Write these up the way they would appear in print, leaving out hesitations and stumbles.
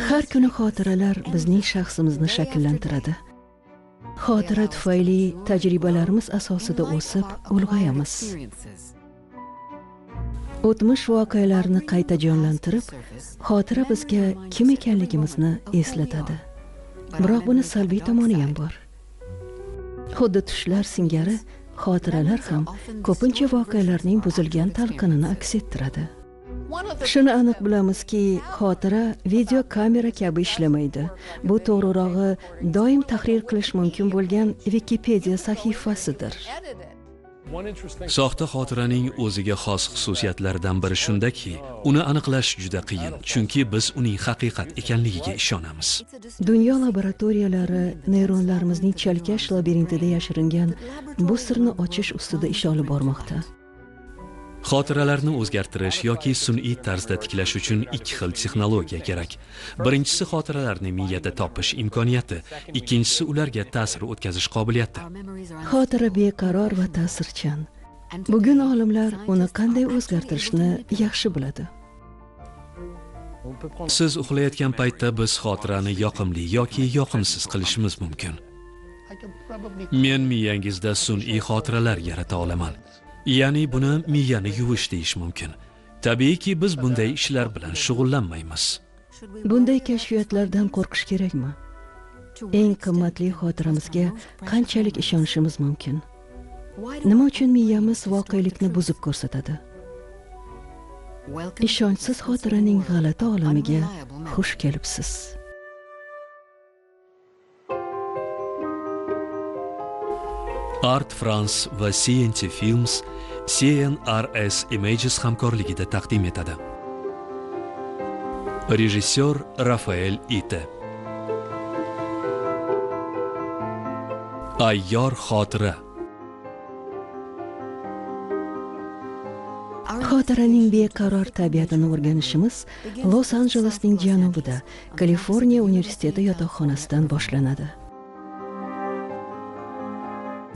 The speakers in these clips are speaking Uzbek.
Har kuni xotiralar bizning shaxsimizni shakllantiradi. Xotira tufayli tajribalarimiz asosida o'sib, ulg'ayamiz. O'tmish voqealarni qayta jonlantirib, xotira bizga kim ekanligimizni eslatadi. Biroq buni salbiy tomoni ham bor. Xuddi tushlar singari xotiralar ham ko'pincha voqealarning buzilgan talqinini aks ettiradi. Shuni aniq bilamizki, xotira video kamera kabi ishlamaydi. Bu to'g'rirog'i doim tahrir qilish mumkin bo'lgan Wikipedia sahifasidir. Soxta xotiraning o'ziga xos xususiyatlaridan biri shundaki, uni aniqlash juda qiyin, chunki biz uning haqiqat ekanligiga ishonamiz. Dunyo laboratoriyalari neyronlarimizning chalkash labirintida yashiringan bu sirni ochish ustida ish olib bormoqda. Xotiralarni o'zgartirish yoki sun'iy tarzda tiklash uchun ikki xil texnologiya kerak. Birinchisi xotiralarni miyada topish imkoniyati, ikkinchisi ularga ta'sir o'tkazish qobiliyati. Xotira beqaror va ta'sirchan. Bugun olimlar uni qanday o'zgartirishni yaxshi biladi. Siz uxlayotgan paytda biz xotirani yoqimli yoki yoqimsiz qilishimiz mumkin. Men miyangizda sun'iy xotiralar yarata olaman. Ya'ni buni miyani yuvish deyish mumkin. Tabiiyki biz bunday ishlar bilan shug'ullanmaymiz. Bunday kashfiyotlardan qo'rqish kerakmi? Eng qimmatli xotiramizga qanchalik ishonishimiz mumkin? Nima uchun miyamiz voqelikni buzib ko'rsatadi? Ishonchsiz xotiraning g'alati olamiga xush kelibsiz. Art France va CNT Films CNRS Images hamkorligida taqdim etadi. Rejissyor Rafael Ite. Ayyor xotira. Xotiraning beqaror tabiatini o'rganishimiz Los-Anjelesning janubida, Kaliforniya universiteti yotoqxonasidan boshlanadi.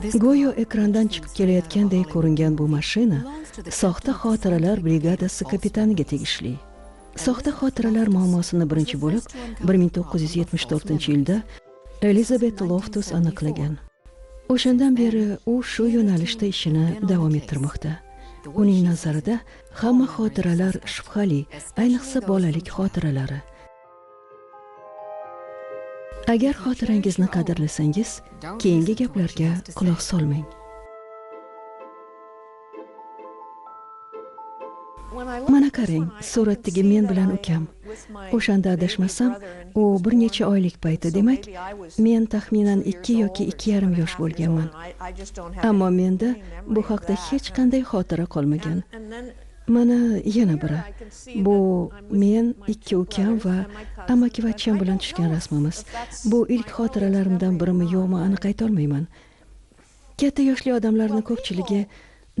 Go'yo ekrandan chiqib kelayotganday ko'ringan bu mashina soxta xotiralar brigadasi kapitaniga tegishli. Soxta xotiralar muammosini birinchi bo'lib 1974-yilda Elizabeth Loftus aniqlagan. O'shandan beri u shu yo'nalishda ishini davom ettirmoqda. Uning nazarida hamma xotiralar shubhali, ayniqsa bolalik xotiralari. Agar xotirangizni qadrlasangiz, keyingi gaplarga quloq solmang. Mana qarang, suratdagi men bilan ukam. O'shanda adashmasam, u bir necha oylik payti, demak, men taxminan 2 yoki 2,5 yosh bo'lganman. Ammo menda bu haqda hech qanday xotira qolmagan. Mana yana biri. Bu men, 2 ukam va amakivachcham bilan tushgan rasmimiz. Bu ilk xotiralarimdan birimi yo'qmi aniq ayta olmayman. Katta yoshli odamlarning ko'pchiligi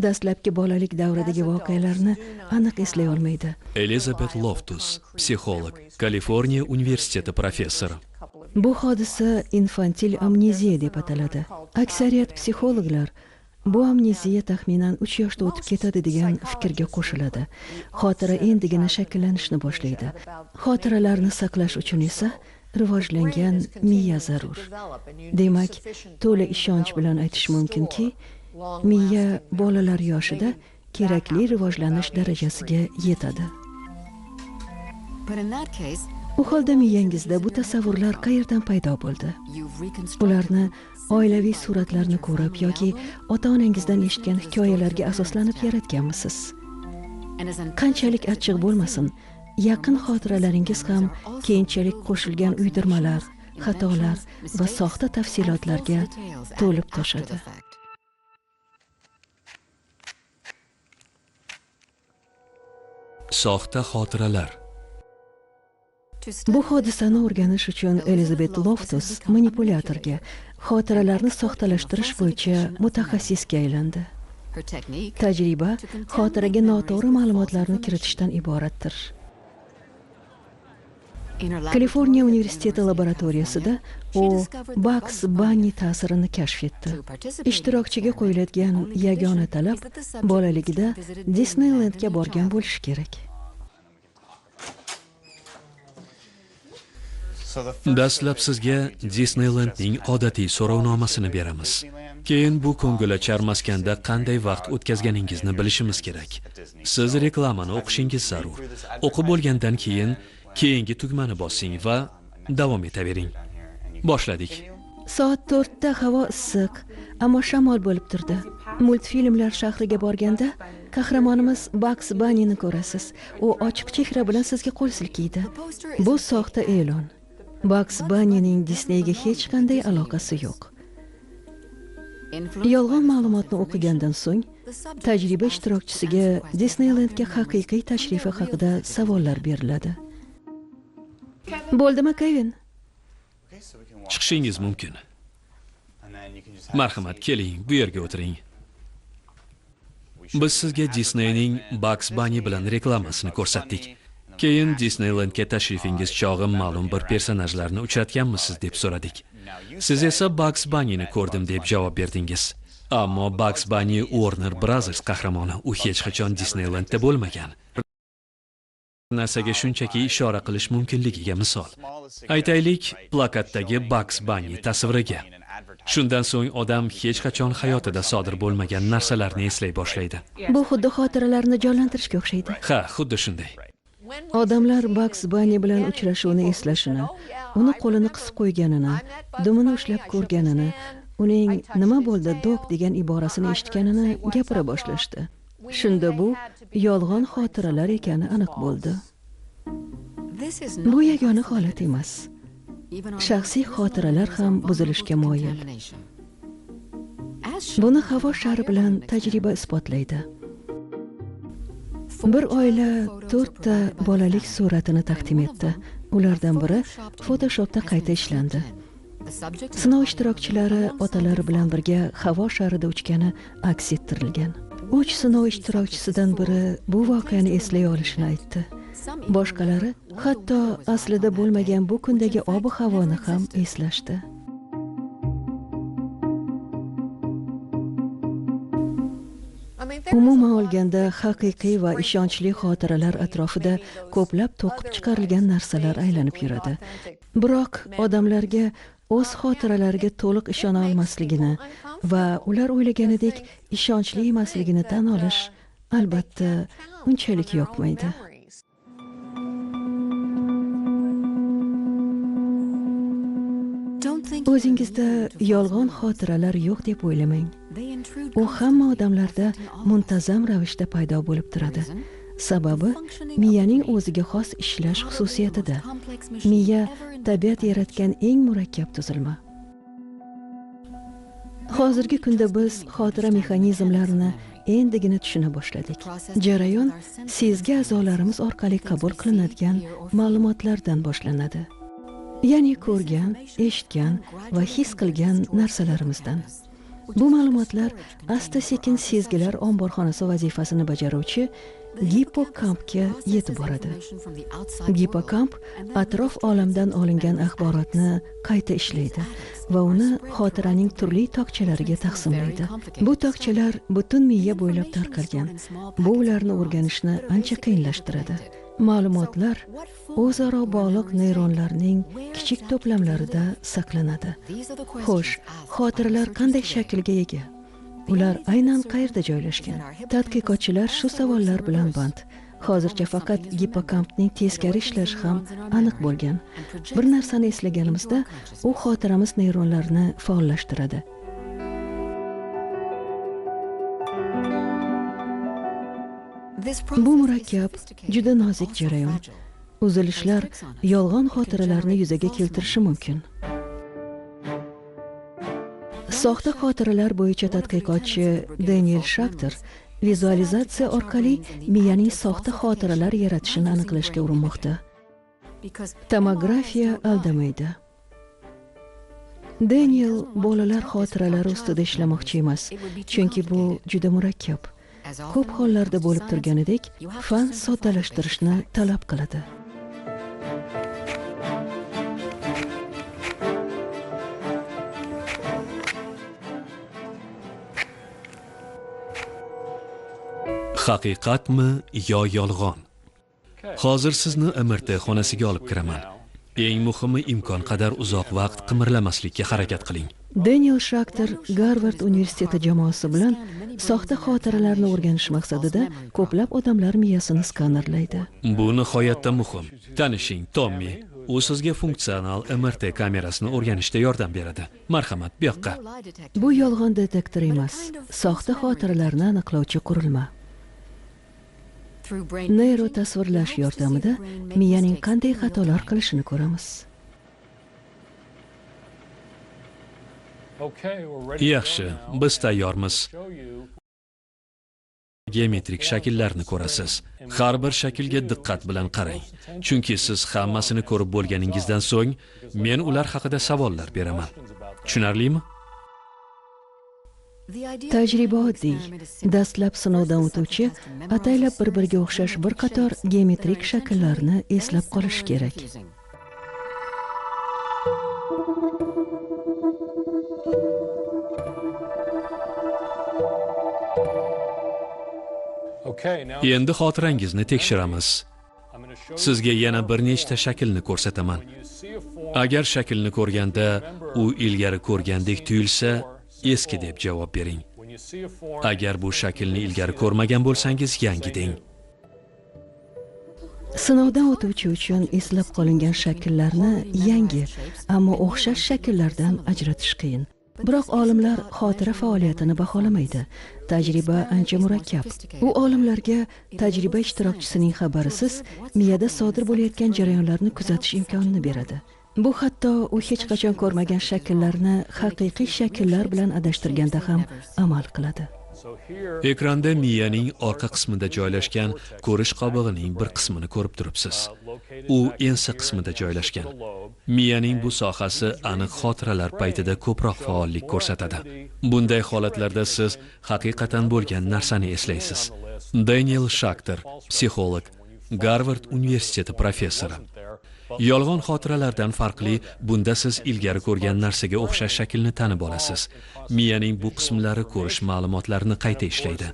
dastlabki bolalik davridagi voqealarni aniq eslay olmaydi. Elizabeth Loftus, psixolog, Kaliforniya universiteti professori. Bu hodisa infantil amneziya deb ataladi. Aksariyat psixologlar bu amneziya taxminan 3 yoshda o'tib ketadi degan fikrga qo'shiladi. Xotira endigina shakllanishni boshlaydi. Xotiralarni saqlash uchun esa rivojlangan miya zarur. Demak, to'la ishonch bilan aytish mumkinki, miya bolalar yoshida kerakli rivojlanish darajasiga yetadi. U holda miyangizda bu tasavvurlar qayerdan paydo bo'ldi? Ularni oilaviy suratlarni ko'rib yoki ota-onangizdan eshitgan hikoyalarga asoslanib yaratganmisiz? Qanchalik achchiq bo'lmasin, yaqin xotiralaringiz ham keyinchalik qo'shilgan uydirmalar, xatolar va soxta tafsilotlarga to'lib toshadi. Soxta xotiralar. Bu hodisani o'rganish uchun Elizabeth Loftus manipulyatorga, xotiralarni soxtalashtirish bo'yicha mutaxassisga aylandi. Tajriba xotiraga noto'g'ri ma'lumotlarni kiritishdan iboratdir. Kaliforniya universiteti laboratoriyasida u Bugs Bunny ta'sirini kashf etdi. Ishtirokchiga qo'yiladigan yagona talab bolaligida Disneylandga borgan bo'lishi kerak. Dastlab sizga Disneylandning odatiy so'rovnomasini beramiz. Keyin bu ko'ngilochar maskanda qanday vaqt o'tkazganingizni bilishimiz kerak. Siz reklamani o'qishingiz zarur. O'qib bo'lgandan keyin keyingi tugmani bosing va davom etavering. Boshladik. Soat 4 da havo issiq, ammo shamol bo'lib turdi. Multfilmlar shahriga borganda qahramonimiz Bugs Bunny'ni ko'rasiz. U ochiq chehra bilan sizga qo'l silkiydi. Bu soxta e'lon. Bugs Bunny'ning Disneyga hech qanday aloqasi yo'q. Yolg'on ma'lumotni o'qigandan so'ng tajriba ishtirokchisiga Disneylandga haqiqiy tashrifi haqida savollar beriladi. Bo'ldimi, Kevin? Chiqishingiz mumkin. Marhamat, keling, bu yerga o'tiring. Biz sizga Disneyning Bugs Bunny bilan reklamasini ko'rsatdik. Keyin Disneylandga tashrifingiz chog'i ma'lum bir personajlarni uchratganmisiz deb so'radik. Siz esa Bugs Bunny'ni ko'rdim deb javob berdingiz. Ammo Bugs Bunny Warner Brothers qahramoni, u hech qachon Disneylandda bo'lmagan. Narsaga shunchaki ishora qilish mumkinligiga misol. Aytaylik, plakatdagi Bugs Bunny tasviriga. Shundan so'ng odam hech qachon hayotida sodir bo'lmagan narsalarni eslay boshlaydi. Bu xuddi xotiralarni jonlantirishga o'xshaydi. Ha, xuddi shunday. Odamlar Bugs Bunny bilan uchrashuvni eslashini, uni qo'lini qisib qo'yganini, dumini ushlab ko'rganini, uning "nima bo'ldi, Dok" degan iborasini eshitganini gapira boshlashdi. Shunda bu yolg'on xotiralar ekani aniq bo'ldi. Bu yagona holat emas. Shaxsiy xotiralar ham buzilishga moyil. Buni havo shari bilan tajriba isbotlaydi. Bir oila 4 ta bolalik suratini taqdim etdi. Ulardan biri Photoshopda qayta ishlandi. Sinov ishtirokchilari otalari bilan birga havo sharida uchgani aks ettirilgan. 3 sinov ishtirokchisidan biri bu voqeani eslay olishini aytdi. Boshqalari hatto aslida bo'lmagan bu kundagi ob-havoni ham eslashdi. Umuman olganda, haqiqiy va ishonchli xotiralar atrofida ko'plab to'qib chiqarilgan narsalar aylanib yuradi. Biroq odamlarga o'z xotiralariga to'liq ishona olmasligini va ular o'ylaganidek ishonchli emasligini tan olish albatta unchalik yoqmaydi. O'zingizda yolg'on xotiralar yo'q deb o'ylamang. U hamma odamlarda muntazam ravishda paydo bo'lib turadi. Sababi miyaning o'ziga xos ishlash xususiyatida. Miya tabiat yaratgan eng murakkab tuzilma. Hozirgi kunda biz xotira mexanizmlarini endigina tushuna boshladik. Jarayon sezgi a'zolarimiz orqali qabul qilinadigan ma'lumotlardan boshlanadi. Ya'ni ko'rgan, eshitgan va his qilgan narsalarimizdan. Bu ma'lumotlar asta-sekin sezgilar omborxonasi vazifasini bajaruvchi gipokampga yetib boradi. Gipokamp atrof olamdan olingan axborotni qayta ishlaydi va uni xotiraning turli tokchalariga taqsimlaydi. Bu tokchalar butun miya bo'ylab tarqalgan. Bu ularni o'rganishni ancha qiyinlashtiradi. Ma'lumotlar o'zaro bog'liq neyronlarning kichik to'plamlarida saqlanadi. Xo'sh, xotiralar qanday shaklga ega? Ular aynan qayerda joylashgan? Tadqiqotchilar shu savollar bilan band. Hozircha faqat gipokampning teskari ishlashi ham aniq bo'lgan. Bir narsani eslaganimizda, u xotiramiz neyronlarini faollashtiradi. Bu murakkab, juda nozik jarayon. Uzilishlar yolg'on xotiralarni yuzaga keltirishi mumkin. Soxta xotiralar bo'yicha tadqiqotchi Daniel Shachter vizualizatsiya orqali miyaning soxta xotiralar yaratishini aniqlashga urinmoqda. Tomografiya aldamaydi. Daniel bolalar xotiralari ustida ishlamoqchi emas, chunki bu juda murakkab. Ko'p hollarda bo'lib turganidek, fan soddalashtirishni talab qiladi. Haqiqatmi yo yolg'on? Hozir sizni MRT xonasiga olib kiraman. Eng muhimi imkon qadar uzoq vaqt qimirlamaslikka harakat qiling. Daniel Shachter Garvard universiteti jamoasi bilan soxta xotiralarni o'rganish maqsadida ko'plab odamlar miyasini skanerlaydi. Bu nihoyatda muhim. Tanishing, Tommy. U sizga funksional MRT kamerasini o'rganishda yordam beradi. Marhamat, bu yoqqa. Bu yolg'on detektor emas, soxta xotiralarni aniqlovchi qurilma. Neyro tasvirlash yordamida miyaning qanday xatolar qilishini ko'ramiz. Yaxshi, biz tayyormiz. Geometrik shakllarni ko'rasiz. Har bir shaklga diqqat bilan qarang. Chunki siz hammasini ko'rib bo'lganingizdan so'ng, men ular haqida savollar beraman. Tushunarlimi? Tajriba oddiy. Dastlab sinovdan o'tuvchi ataylab bir-biriga o'xshash bir qator geometrik shakllarni eslab qolish kerak. Endi xotirangizni tekshiramiz. Sizga yana bir nechta shaklni ko'rsataman. Agar shaklni ko'rganda u ilgari ko'rgandek tuyulsa, eski deb javob bering. Agar bu shaklni ilgari ko'rmagan bo'lsangiz, yangi deng. Sinovdan o'tuvchi uchun eslab qolingan shakllarni yangi, ammo o'xshash shakllardan ajratish qiyin. Biroq olimlar xotira faoliyatini baholamaydi. Tajriba ancha murakkab. U olimlarga tajriba ishtirokchisining xabarisiz miyada sodir bo'layotgan jarayonlarni kuzatish imkonini beradi. Bu hatto u hech qachon ko'rmagan shakllarni haqiqiy shakllar bilan adashtirganda ham amal qiladi. Ekranda miyaning orqa qismida joylashgan ko'rish qobig'ining bir qismini ko'rib turibsiz. U ensa qismida joylashgan. Miyaning bu sohasi aniq xotiralar paytida ko'proq faollik ko'rsatadi. Bunday holatlarda siz haqiqatan bo'lgan narsani eslaysiz. Daniel Shachter, psixolog, Garvard universiteti professori. Yolg'on xotiralardan farqli, bunda siz ilgari ko'rgan narsaga o'xshash shaklni tanib olasiz. Miyaning bu qismlari ko'rish ma'lumotlarini qayta ishlaydi.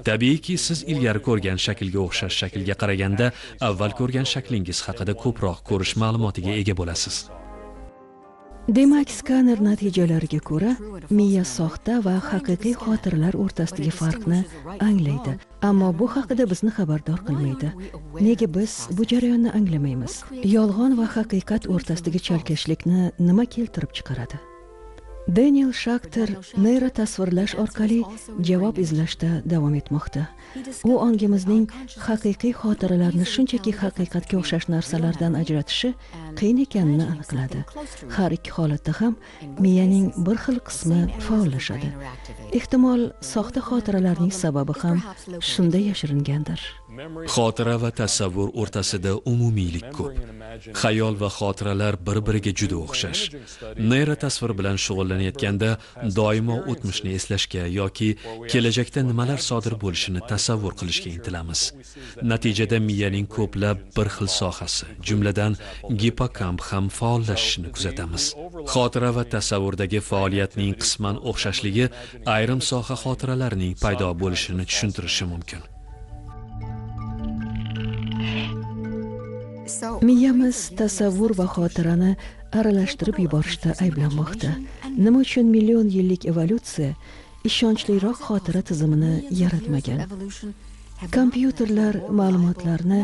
Tabiiyki, siz ilgari ko'rgan shaklga o'xshash shaklga qaraganda avval ko'rgan shaklingiz haqida ko'proq ko'rish ma'lumotiga ega bo'lasiz. Demak, skaner natijalariga ko'ra, miya soxta va haqiqiy xotiralar o'rtasidagi farqni anglaydi. Ammo bu haqida bizni xabardor qilmaydi. Nega biz bu jarayonni anglamaymiz? Yolg'on va haqiqat o'rtasidagi chalkashlikni nima keltirib chiqaradi? Daniel Shachter neyro tasvirlash orqali javob izlashda davom etmoqda. U ongimizning haqiqiy xotiralarni shunchaki haqiqatga o'xshash narsalardan ajratishi qiyin ekanini aniqladi. Har ikki holatda ham miyaning bir xil qismi faollashadi. Ehtimol soxta xotiralarning sababi ham shunda yashiringandir. Xotira va tasavvur o'rtasida umumiylik ko'p. Xayol va xotiralar bir-biriga juda o'xshash. Neyro tasvir bilan shug'ullanayotganda doimo o'tmishni eslashga yoki kelajakda nimalar sodir bo'lishini tasavvur qilishga intilamiz. Natijada miyaning ko'plab bir xil sohasi, jumladan gipokamp ham faollashishini kuzatamiz. Xotira va tasavvurdagi faoliyatning qisman o'xshashligi ayrim soha xotiralarining paydo bo'lishini tushuntirishi mumkin. Miyamiz tasavvur va xotirani aralashtirib yuborishda ayblanmoqda. Nima uchun million yillik evolyutsiya ishonchliroq xotira tizimini yaratmagan? Kompyuterlar ma'lumotlarni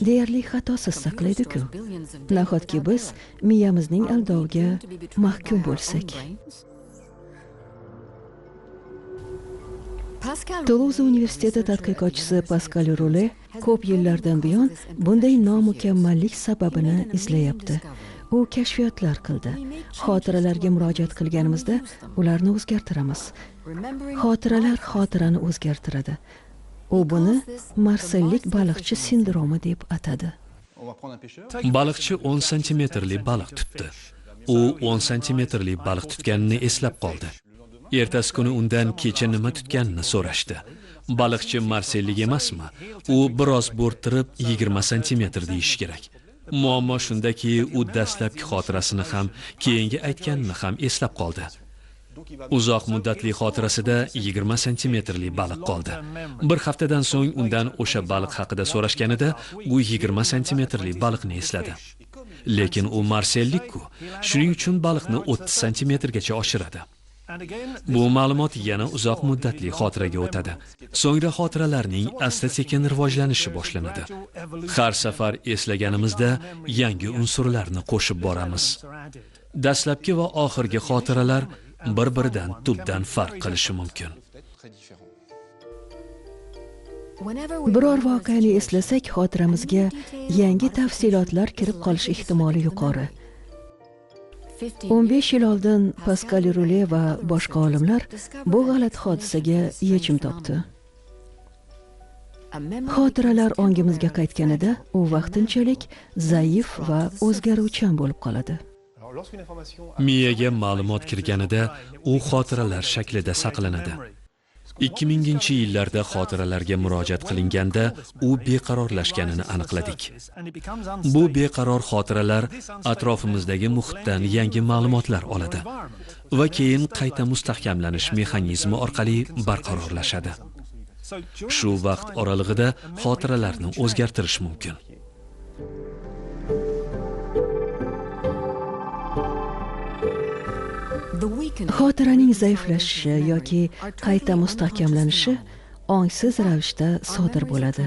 deyarli xatosiz saqlaydi-ku. Nahotki biz miyamizning aldoviga mahkum bo'lsak? Toulouse universiteti tadqiqotchisi Pascal Roulet ko'p yillardan buyon bunday nomukammallik sababini izlayapti. U kashfiyotlar qildi. Xotiralarga murojaat qilganimizda ularni o'zgartiramiz. Xotiralar xotirani o'zgartiradi. U buni marsellik baliqchi sindromi deb atadi. Baliqchi 10 santimetrli baliq tutdi. U 10 santimetrli baliq tutganini eslab qoldi. Ertasi kuni undan kecha nima tutganini so'rashdi. Baliqchi marsellik emasmi? U biroz bo'rttirib 20 santimetr deyish kerak. Muammo shundaki, u dastlabki xotirasini ham, keyingi aytganini ham eslab qoldi. Uzoq muddatli xotirasida 20 santimetrli baliq qoldi. Bir haftadan so'ng undan o'sha baliq haqida so'rashganida, u 20 santimetrli baliqni esladi. lekin u marsellik-ku. Shuning uchun baliqni 30 santimetrgacha oshiradi. Bu ma'lumot yana uzoq muddatli xotiraga o'tadi. So'ngra xotiralarning asta-sekin rivojlanishi boshlanadi. Har safar eslaganimizda yangi unsurlarni qo'shib boramiz. Dastlabki va oxirgi xotiralar bir-biridan tubdan farq qilishi mumkin. Biror voqeani eslasak, xotiramizga yangi tafsilotlar kirib qolish ehtimoli yuqori. 15 yil oldin Pascal Rule va boshqa olimlar bu g'alati hodisaga yechim topdi. Xotiralar ongimizga qaytganida u vaqtinchalik zaif va o'zgaruvchan bo'lib qoladi. Miyaga ma'lumot kirganida u xotiralar shaklida saqlanadi. 2000-yillarda xotiralarga murojaat qilinganda u beqarorlashganini aniqladik. Bu beqaror xotiralar atrofimizdagi muhitdan yangi ma'lumotlar oladi va keyin qayta mustahkamlanish mexanizmi orqali barqarorlashadi. Shu vaqt oralig'ida xotiralarni o'zgartirish mumkin. Xotiraning zaiflashishi yoki qayta mustahkamlanishi ongsiz ravishda sodir bo'ladi.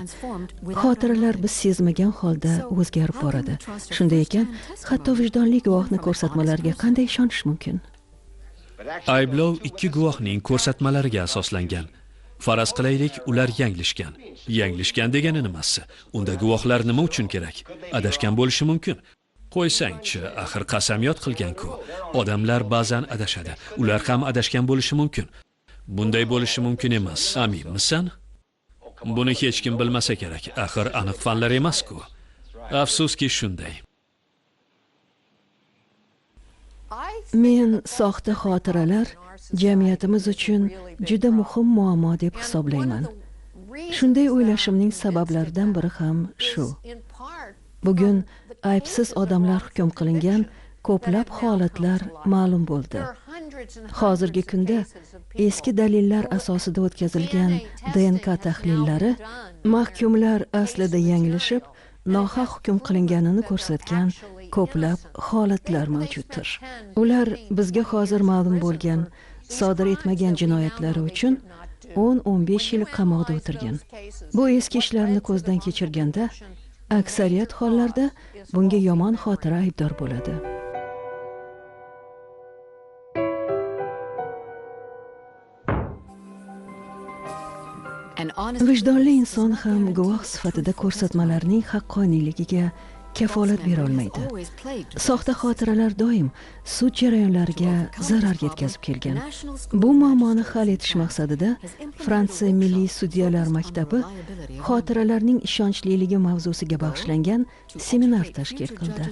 Xotiralar biz sezmagan holda o'zgarib boradi. Shunday ekan, hatto vijdonli guvohning ko'rsatmalariga qanday ishonish mumkin? Ayblov ikki guvohning ko'rsatmalariga asoslangan. Faraz qilaylik, ular yanglishgan. Yanglishgan degani nimasi? Unda guvohlar nima uchun kerak? Adashgan bo'lishi mumkin. Qo'ysangchi, axir qasamyod qilgan-ku. Odamlar ba'zan adashadi. Ular ham adashgan bo'lishi mumkin. Bunday bo'lishi mumkin emas. Aminmisan? Buni hech kim bilmasa kerak. Axir aniq fanlar emas-ku. Afsuski shunday. Men soxta xotiralar jamiyatimiz uchun juda muhim muammo deb hisoblayman. Shunday o'ylashimning sabablaridan biri ham shu. Bugun aybsiz odamlar hukm qilingan ko'plab holatlar ma'lum bo'ldi. Hozirgi kunda eski dalillar asosida o'tkazilgan DNK tahlillari mahkumlar aslida yanglishib, nohaq hukm qilinganini ko'rsatgan ko'plab holatlar mavjuddir. Ular bizga hozir ma'lum bo'lgan sodir etmagan jinoyatlari uchun 10-15 yil qamoqda o'tirgan. Bu eski ishlarni ko'zdan kechirganda aksariyat hollarda bunga yomon xotira aybdor bo'ladi. Vijdonli inson ham guvoh sifatida ko'rsatmalarning haqqoniyligiga kafolat bera olmaydi. Soxta xotiralar doim sud jarayonlariga zarar yetkazib kelgan. Bu muammoni hal etish maqsadida Fransiya Milliy sudyalar maktabi xotiralarning ishonchliligi mavzusiga bag'ishlangan seminar tashkil qildi.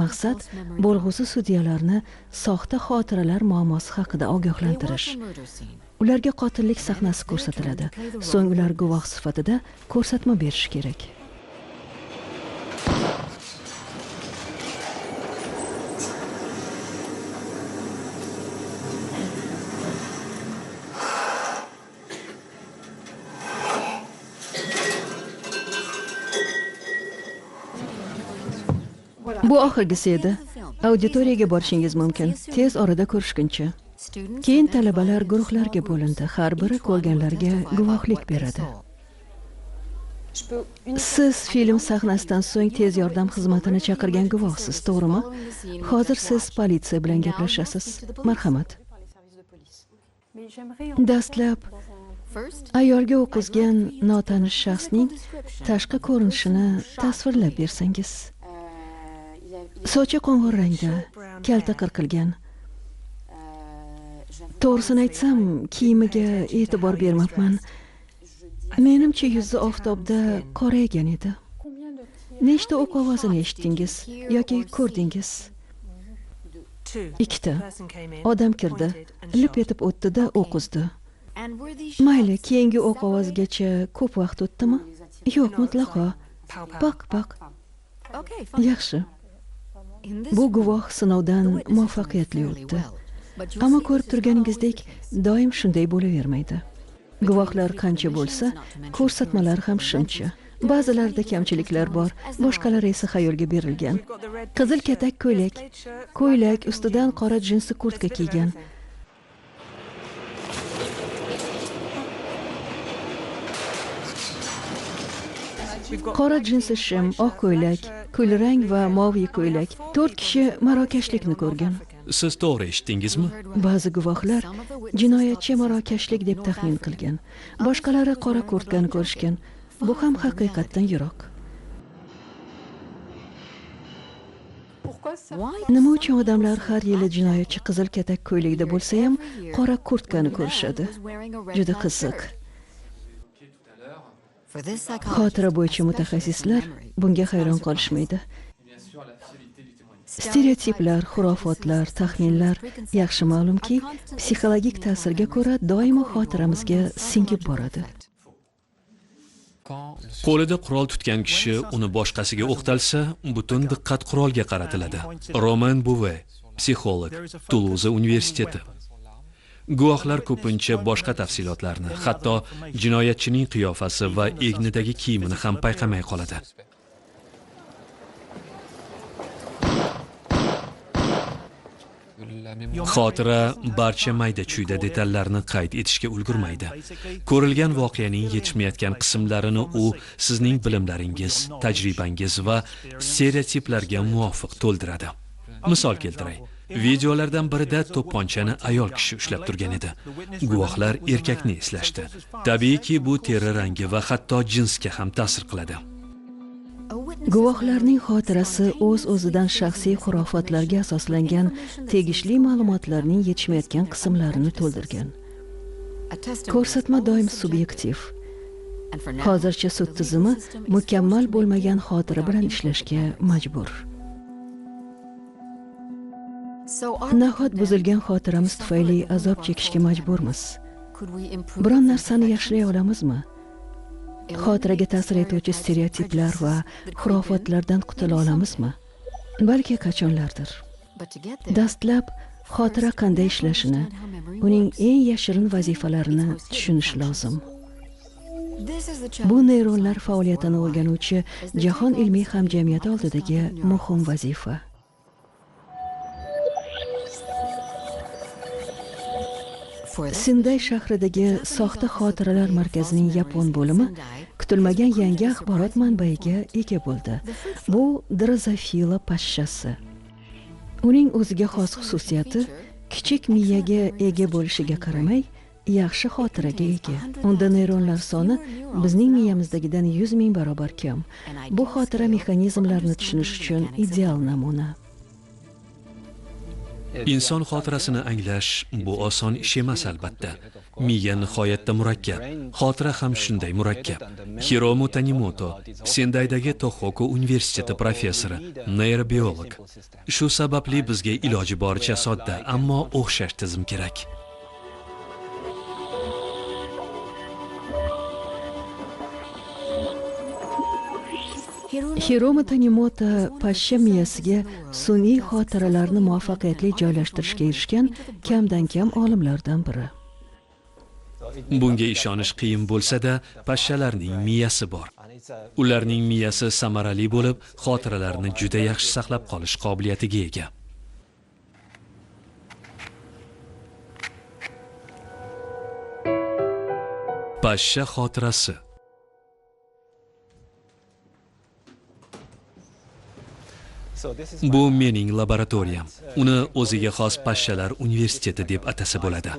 Maqsad bo'lg'usi sudyalarni soxta xotiralar muammosi haqida ogohlantirish. Ularga qotillik sahnasi ko'rsatiladi. So'ng ular guvoh sifatida ko'rsatma berish kerak. Bu oxirgisi edi. Auditoriyaga borishingiz mumkin. Tez orada ko'rishguncha. Keyin talabalar guruhlarga bo'lindi. Har biri ko'rganlarga guvohlik beradi. Siz film sahnasidan so'ng tez yordam xizmatini chaqirgan guvohsiz, to'g'rimi? Hozir siz politsiya bilan gaplashasiz. Marhamat. Dastlab ayolga o'q uzgan notanish shaxsning tashqi ko'rinishini tasvirlab bersangiz. Sochi qo'ng'ir rangda, kalta qirqilgan. To'g'risini aytsam, kiyimiga e'tibor bermabman. Menimcha yuzi oftobda qoraygan edi. Nechta o'q ovozini eshitdingiz yoki ko'rdingiz? 2ta. Odam kirdi, lip etib o'tdi-da o'q uzdi. Mayli, keyingi o'q ovozigacha ko'p vaqt o'tdimi? Yo'q, mutlaqo. Baq. Yaxshi. Bu guvoh sinovdan muvaffaqiyatli o'tdi. Ammo ko'rib turganingizdek, doim shunday bo'lavermaydi. Guvohlar qancha bo'lsa, ko'rsatmalar ham shuncha. Ba'zilarida kamchiliklar bor, boshqalari esa xayolga berilgan. Qizil katak ko'ylak ustidan qora jinsi kurtka kiygan. Qora jinsi shim, oq ko'ylak, kulrang va moviy ko'ylak. 4 kishi marokashlikni ko'rgan. Siz to'g'ri eshitdingizmi? Ba'zi guvohlar jinoyatchi marokashlik deb taxmin qilgan. Boshqalari qora kurtkani ko'rishgan. Bu ham haqiqatdan yiroq. Nima uchun odamlar har yili jinoyatchi qizil katak ko'ylakda bo'lsa ham qora kurtkani ko'rishadi? Juda qiziq. Xotira bo'yicha mutaxassislar bunga hayron qolishmaydi. Stereotiplar, xurofotlar, taxminlar yaxshi ma'lumki, psixologik ta'sirga ko'ra doimo xotiramizga singib boradi. Qo'lida qurol tutgan kishi uni boshqasiga o'qtalsa, butun diqqat qurolga qaratiladi. Roman Buve, psixolog, Tuluza universiteti. Guvohlar ko'pincha boshqa tafsilotlarni, hatto jinoyatchining qiyofasi va egnidagi kiyimini ham payqamay qoladi. Xotira barcha mayda-chuyda detallarni qayd etishga ulgurmaydi. Ko'rilgan voqeaning yetishmayotgan qismlarini u sizning bilimlaringiz, tajribangiz va stereotiplarga muvofiq to'ldiradi. Misol keltiray. Videolardan birida to'pponchani ayol kishi ushlab turgan edi. Guvohlar erkakni eslashdi. Tabiiyki, bu teri rangi va hatto jinsga ham ta'sir qiladi. Guvohlarning xotirasi o'z-o'zidan shaxsiy xurofotlarga asoslangan tegishli ma'lumotlarning yetishmayotgan qismlarini to'ldirgan. Ko'rsatma doim subyektiv. Hozircha sud tizimi mukammal bo'lmagan xotira bilan ishlashga majbur. Nahot buzilgan xotiramiz tufayli azob chekishga majburmiz. Biron narsani yaxshilay olamizmi? Xotiraga ta'sir etuvchi stereotiplar va xurofotlardan qutula olamizmi? Balki qachonlardir. Dastlab xotira qanday ishlashini, uning eng yashirin vazifalarini tushunish lozim. Bu neyronlar faoliyatini o'rganuvchi jahon ilmiy hamjamiyati oldidagi muhim vazifa. Sinday shahridagi soxta xotiralar markazining yapon bo'limi kutilmagan yangi axborot manbaiga ega bo'ldi. Bu drozofila pashshasi. Uning o'ziga xos xususiyati kichik miyaga ega bo'lishiga qaramay, yaxshi xotiraga ega. Unda neyronlar soni bizning miyamizdagidan 100 ming barobar kam. Bu xotira mexanizmlarini tushunish uchun ideal namuna. Inson xotirasini anglash bu oson ish emas albatta. Miya nihoyatda murakkab, xotira ham shunday murakkab. Hiromu Tanimoto, Sendaydagi Tohoku universiteti professori, neyrobiolog. Shu sababli bizga iloji boricha sodda, ammo o'xshash tizim kerak. Hiromu Tanimoto pashsha miyasiga sun'iy xotiralarni muvaffaqiyatli joylashtirishga erishgan kamdan-kam olimlardan biri. Bunga ishonish qiyin bo'lsa-da, pashshalarning miyasi bor. Ularning miyasi samarali bo'lib, xotiralarni juda yaxshi saqlab qolish qobiliyatiga ega. Pashsha xotirasi. Bu mening laboratoriyam. Uni o'ziga xos pashshalar universiteti deb atasa bo'ladi.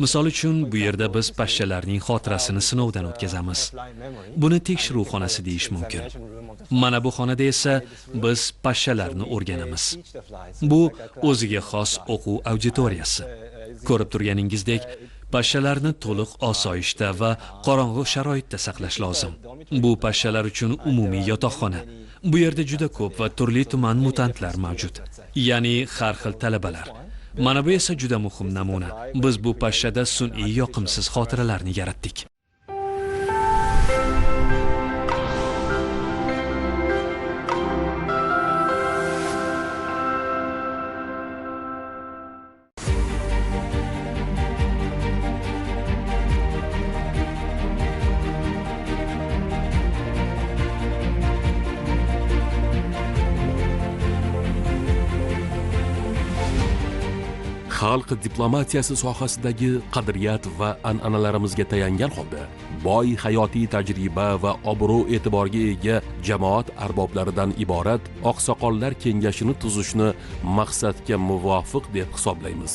Misol uchun, bu yerda biz pashshalarning xotirasini sinovdan o'tkazamiz. Buni tekshiruv xonasi deyish mumkin. Mana bu xonada esa biz pashshalarni o'rganamiz. Bu o'ziga xos o'quv auditoriyasi. Ko'rib turganingizdek, pashshalarni to'liq osoyishta va qorong'u sharoitda saqlash lozim. Bu pashshalar uchun umumiy yotoqxona. Bu yerda juda ko'p va turli tuman mutantlar mavjud. Ya'ni har xil talabalar. Mana bu esa juda muhim namuna. Biz bu pashshada sun'iy yoqimsiz xotiralarni yaratdik. xalq diplomatiyasi sohasidagi qadriyat va an'analarimizga tayangan holda boy hayotiy tajriba va obro' e'tiborga ega jamoat arboblaridan iborat oqsoqollar kengashini tuzishni maqsadga muvofiq deb hisoblaymiz.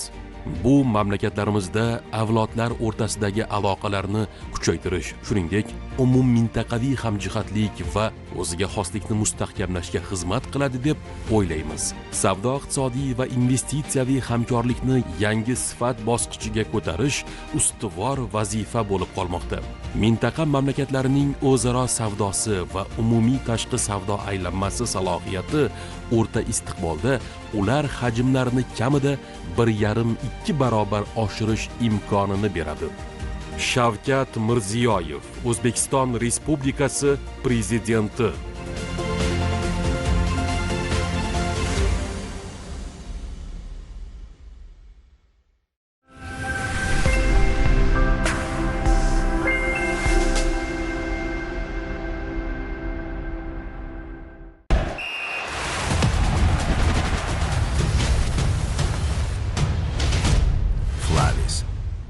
Bu mamlakatlarimizda avlodlar o'rtasidagi aloqalarni kuchaytirish, shuningdek, umummintaqaviy hamjihatlik va o'ziga xoslikni mustahkamlashga xizmat qiladi deb o'ylaymiz. Savdo-iqtisodiy va investitsiyaviy hamkorlikni yangi sifat bosqichiga ko'tarish ustuvor vazifa bo'lib qolmoqda. Mintaqa mamlakatlarining o'zaro savdosi va umumiy tashqi savdo aylanmasi salohiyati o'rta istiqbolda ular hajmlarini kamida 1,5-2 barobar oshirish imkonini beradi. Shavkat Mirziyoyev, O'zbekiston Respublikasi Prezidenti.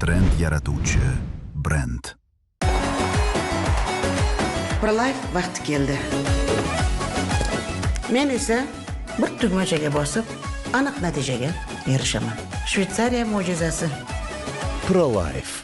Trend yaratuvchi brend. ProLife vaqti keldi. Men esa bir tugmachaga bosib, aniq natijaga erishaman. Shveysariya mo'jizasi. ProLife.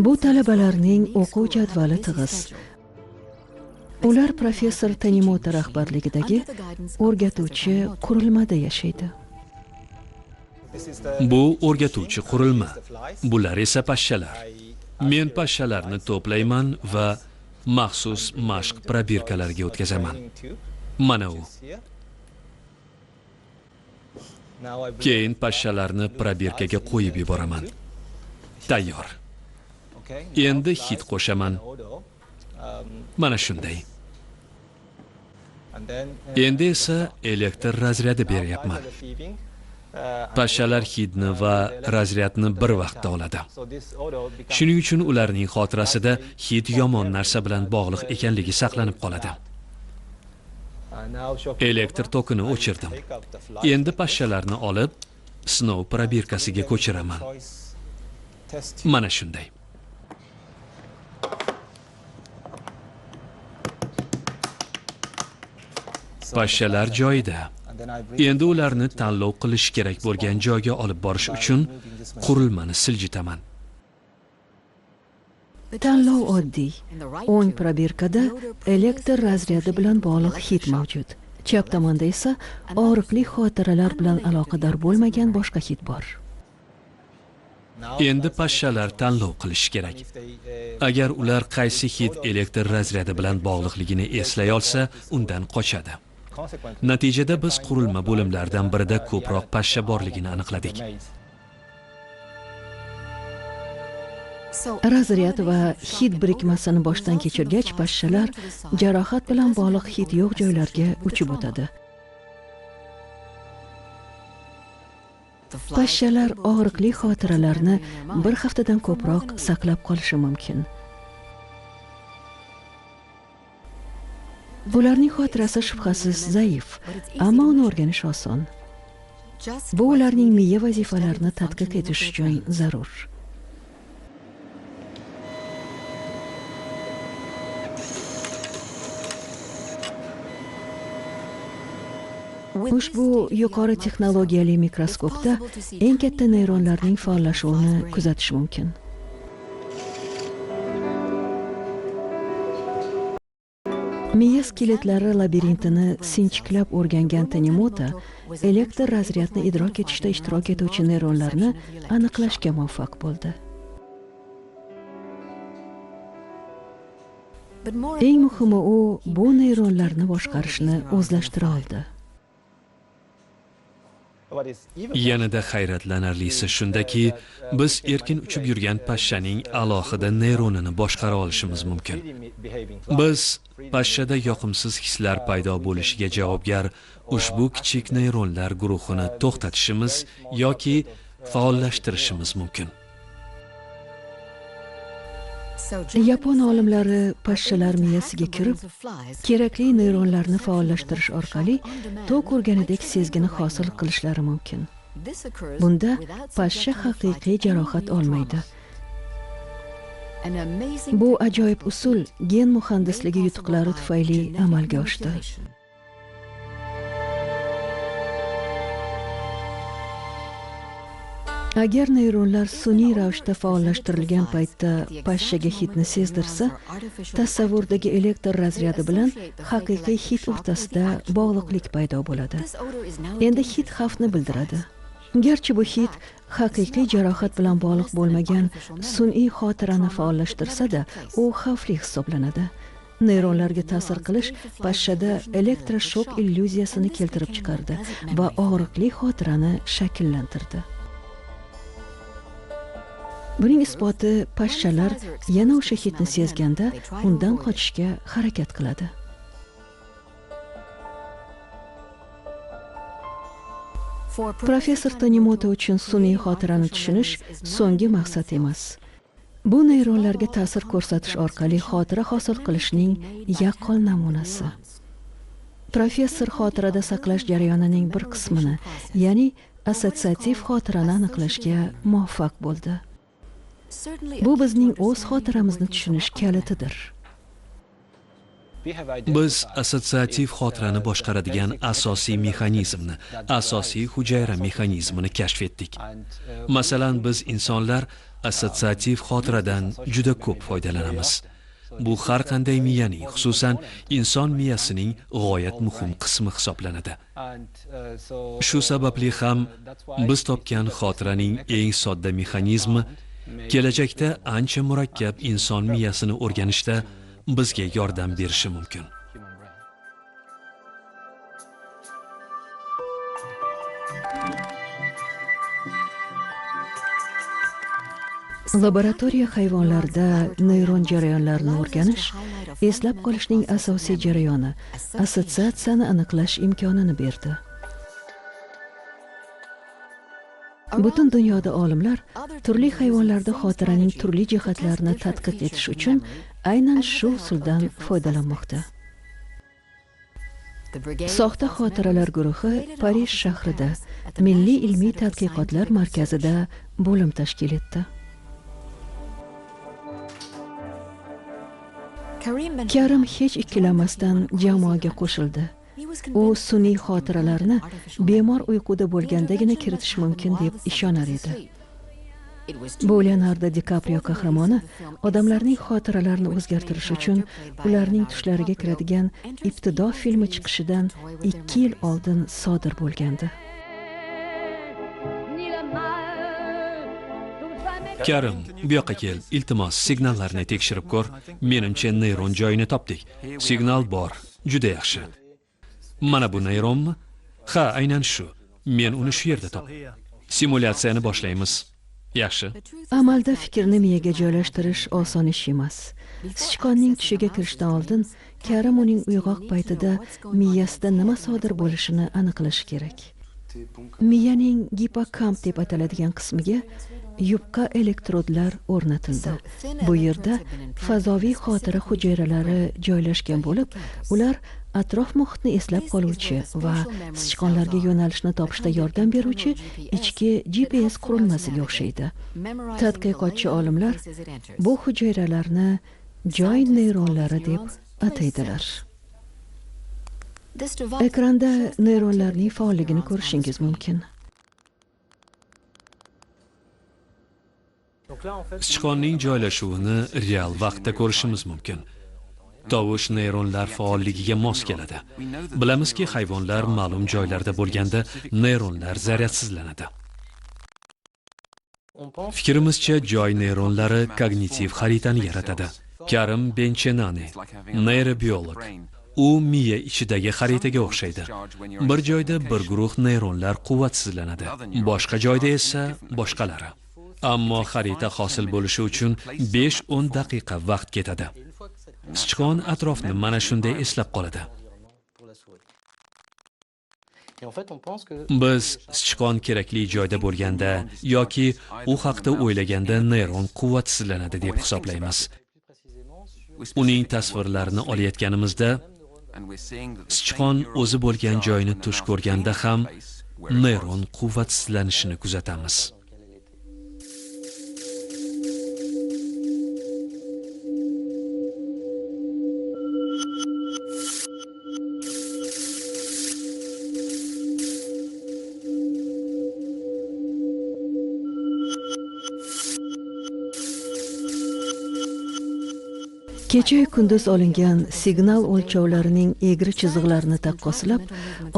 Bu talabalarning o'quv jadvali tig'iz. Ular professor Tanimoto rahbarligidagi o'rgatuvchi qurilmada yashaydi. Bu o'rgatuvchi qurilma. Bular esa pashshalar. Men pashshalarni to'playman va maxsus mashq probirkalarga o'tkazaman. Mana u. Keyin pashshalarni probirkaga qo'yib yuboraman. Tayyor. Endi hid qo'shaman. Mana shunday. Endi esa elektr razryadi beryapman. Pashshalar hidni va razryadni bir vaqtda oladi. Shuning uchun ularning xotirasida hid yomon narsa bilan bog'liq ekanligi saqlanib qoladi. Elektr tokini o'chirdim. Endi pashshalarni olib, sinov probirkasiga ko'chiraman. Mana shunday. Pashshalar joyida. Endi ularni tanlov qilish kerak bo'lgan joyga olib borish uchun qurilmani siljitaman. Tanlov oddiy. O'ng probirkada elektr razryadi bilan bog'liq hid mavjud. Chap tomonda esa og'riqli xotiralar bilan aloqador bo'lmagan boshqa hid bor. Endi pashshalar tanlov qilish kerak. Agar ular qaysi hid elektr razryadi bilan bog'liqligini eslay olsa, undan qochadi. Natijada biz qurilma bo'limlaridan birida ko'proq pashsha borligini aniqladik. Razryad va hid birikmasini boshdan kechirgach, pashshalar jarohat bilan bog'liq hid yo'q joylarga uchib o'tadi. Pashshalar og'riqli xotiralarni bir haftadan ko'proq saqlab qolishi mumkin. Ularning xotirasi shubhasiz zaif, ammo uni o'rganish oson. Bu ularning miya vazifalarini tadqiq etish uchun zarur. Ushbu yuqori texnologiyali mikroskopda eng katta neyronlarning faollashuvini kuzatish mumkin. Miya skeletlari labirintini sinchiklab o'rgangan Tanimoto elektr razryadni idrok etishda ishtirok etuvchi neyronlarni aniqlashga muvaffaq bo'ldi. Eng muhimi u bu neyronlarni boshqarishni o'zlashtira oldi. Yanada hayratlanarlisi shundaki, biz erkin uchib yurgan pashshaning alohida neyronini boshqara olishimiz mumkin. Biz pashshada yoqimsiz hislar paydo bo'lishiga javobgar ushbu kichik neyronlar guruhini to'xtatishimiz yoki faollashtirishimiz mumkin. Yapon olimlari pashshalar miyasiga kirib, kerakli neyronlarni faollashtirish orqali tok urganidek sezgini hosil qilishlari mumkin. Bunda pashsha haqiqiy jarohat olmaydi. Bu ajoyib usul gen muhandisligi yutuqlari tufayli amalga oshdi. Agar neyronlar sun'iy ravishda faollashtirilgan paytda pashshaga hidni sezdirsa, tasavvurdagi elektr razryadi bilan haqiqiy hid o'rtasida bog'liqlik paydo bo'ladi. Endi hid xavfni bildiradi. Garchi bu hid haqiqiy jarohat bilan bog'liq bo'lmagan sun'iy xotirani faollashtirsa-da, u xavfli hisoblanadi. Neyronlarga ta'sir qilish pashshada elektroshok illyuziyasini keltirib chiqardi va og'riqli xotirani shakllantirdi. Buning isboti pashshalar yana o'sha hidni sezganda undan qochishga harakat qiladi. Professor Tanimoto uchun sun'iy xotirani tushunish so'nggi maqsad emas. Bu neyronlarga ta'sir ko'rsatish orqali xotira hosil qilishning yaqqol namunasi. Professor xotirada saqlash jarayonining bir qismini, ya'ni assotsiativ xotirani aniqlashga muvaffaq bo'ldi. Bu bizning o'z xotiramizni tushunish kalitidir. Biz assotsiativ xotirani boshqaradigan asosiy mexanizmni, asosiy hujayra mexanizmini kashf etdik. Masalan, biz insonlar assotsiativ xotiradan juda ko'p foydalanamiz. Bu har qanday miyaning, xususan inson miyasining g'oyat muhim qismi hisoblanadi. Shu sababli ham biz topgan xotiraning eng sodda mexanizmi kelajakda ancha murakkab inson miyasini o'rganishda bizga yordam berishi mumkin. Laboratoriya hayvonlarda neyron jarayonlarini o'rganish eslab qolishning asosiy jarayoni, assotsiatsiyani aniqlash imkonini berdi. Butun dunyoda olimlar turli hayvonlarda xotiraning turli jihatlarini tadqiq etish uchun aynan shu usuldan foydalanmoqda. Soxta xotiralar guruhi Parij shahrida Milliy ilmiy tadqiqotlar markazida bo'lim tashkil etdi. Karim hech ikkilanmasdan jamoaga qo'shildi. U sun'iy xotiralarni bemor uyquda bo'lgandagina kiritish mumkin deb ishonar edi. Bu Leonardo DiCaprio qahramoni odamlarning xotiralarini o'zgartirish uchun ularning tushlariga kiradigan ibtido filmi chiqishidan 2 yil oldin sodir bo'lgandi. Karim, bu yoqqa kel, iltimos, signallarni tekshirib ko'r. Menimcha neyron joyini topdik. Signal bor, juda yaxshi. Mana bu neyronmi? Ha, aynan shu. Men uni shu yerda topdim. Simulyatsiyani boshlaymiz. Yaxshi. Amalda fikrni miyaga joylashtirish oson ish emas. Sichqonning tushiga kirishdan oldin Karim uning uyg'oq paytida miyasida nima sodir bo'lishini aniqlashi kerak. Miyaning gipokamp deb ataladigan qismiga yupqa elektrodlar o'rnatildi. Bu yerda fazoviy xotira hujayralari joylashgan bo'lib, ular atrof muhitni eslab qoluvchi va sichqonlarga yo'nalishni topishda yordam beruvchi ichki GPS qurilmasiga o'xshaydi. Tadqiqotchi olimlar bu hujayralarni joy neyronlari deb ataydilar. Ekranda neyronlarning faolligini ko'rishingiz mumkin. Sichqonning joylashuvini real vaqtda ko'rishimiz mumkin. Tovush neyronlar faolligiga mos keladi. Bilamizki, hayvonlar ma'lum joylarda bo'lganda neyronlar zaryadsizlanadi. Fikrimizcha, joy neyronlari kognitiv xaritani yaratadi. Karim Benchenani, neyrobiolog, U miya ichidagi xaritaga o'xshaydi. Bir joyda bir guruh neyronlar quvvatsizlanadi, boshqa joyda esa boshqalari. Ammo xarita hosil bo'lishi uchun 5-10 daqiqa vaqt ketadi. Sichqon atrofni mana shunday eslab qoladi. Biz sichqon kerakli joyda bo'lganda yoki u haqda o'ylaganda neyron quvvatsizlanadi deb hisoblaymiz. Uning tasvirlarini olayotganimizda sichqon o'zi bo'lgan joyni tush ko'rganda ham neyron quvvatsizlanishini kuzatamiz. Kecha kunduz olingan signal o'lchovlarining egri chiziqlarini taqqoslab,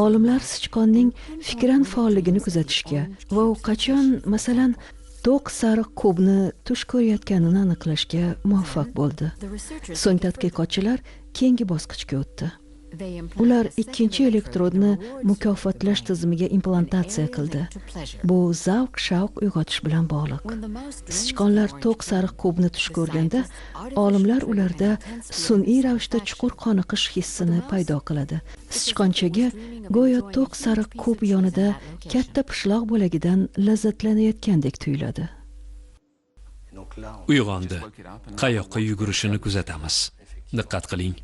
olimlar sichqonning fikran faolligini kuzatishga va u qachon, masalan, to'q sariq kubni tush ko'rayotganini aniqlashga muvaffaq bo'ldi. So'ng tadqiqotchilar keyingi bosqichga o'tdi. Ular ikkinchi elektrodni mukofotlash tizimiga implantatsiya qildi. Bu zavq-shavq uyg'otish bilan bog'liq. Sichqonlar to'q sariq kubni tush ko'rganda, olimlar ularda sun'iy ravishda chuqur qoniqish hissini paydo qiladi. Sichqonchaga go'yo to'q sariq kub yonida katta pishloq bo'lagidan lazzatlanayotgandek tuyuladi. Uyg'ondi. Qayoqqa yugurishini kuzatamiz. Diqqat qiling.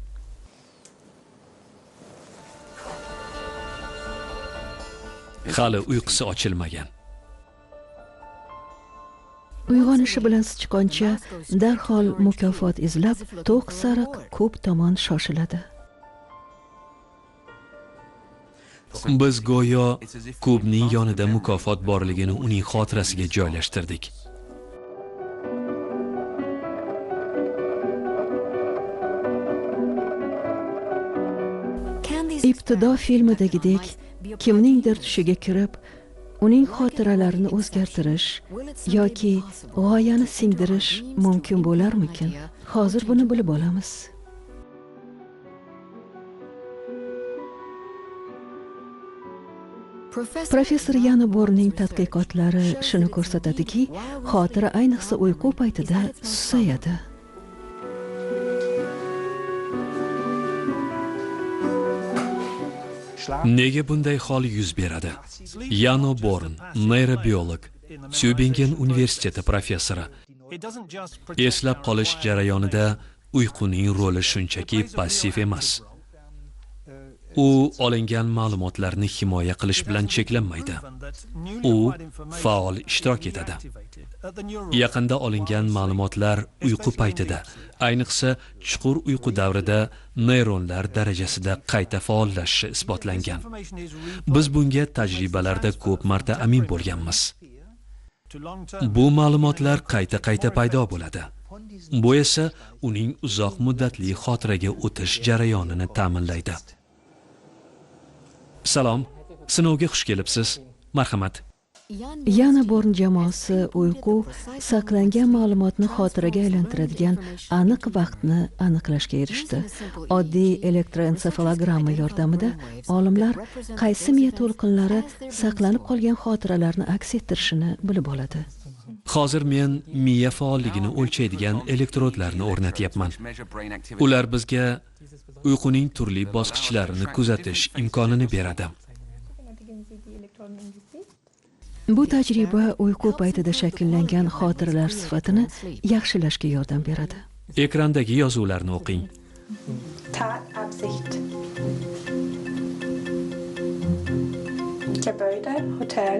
Hali uyqusi ochilmagan. Uyg'onishi bilan sichqoncha darhol mukofot izlab, to'q sariq kub tomon shoshiladi. Biz go'yo kubning yonida mukofot borligini uning xotirasiga joylashtirdik. Ibtido filmidagidek kimningdir tushiga kirib, uning xotiralarini o'zgartirish yoki g'oyani singdirish mumkin bo'larmikin? Hozir buni bilib olamiz. Professor Yana Borning tadqiqotlari shuni ko'rsatadiki, xotira ayniqsa uyqu paytida susayadi. Nega bunday hol yuz beradi? Yano Born, neyrobiolog, Tübingen universiteti professori. Eslab qolish jarayonida uyquning roli shunchaki passiv emas. U olingan ma'lumotlarni himoya qilish bilan cheklanmaydi. U faol ishtirok etadi. Yaqinda olingan ma'lumotlar uyqu paytida, ayniqsa chuqur uyqu davrida neyronlar darajasida qayta faollashishi isbotlangan. Biz bunga tajribalarda ko'p marta amin bo'lganmiz. Bu ma'lumotlar qayta paydo bo'ladi. Bu esa uning uzoq muddatli xotiraga o'tish jarayonini ta'minlaydi. Salom, sinovga xush kelibsiz. Marhamat. Yana Born jamoasi uyqu saqlangan ma'lumotni xotiraga aylantiradigan aniq vaqtni aniqlashga erishdi. Oddiy elektroensefalogramma yordamida olimlar qaysi miya to'lqinlari saqlanib qolgan xotiralarni aks ettirishini bilib oladi. Hozir men miya faolligini o'lchaydigan elektrodlarni o'rnatyapman. Ular bizga uyquning turli bosqichlarini kuzatish imkonini beradi. Bu tajriba uyqu paytida shakllangan xotiralar sifatini yaxshilashga yordam beradi. Ekrandagi yozuvlarni o'qing. Tatabsicht. Gebäude, hotel.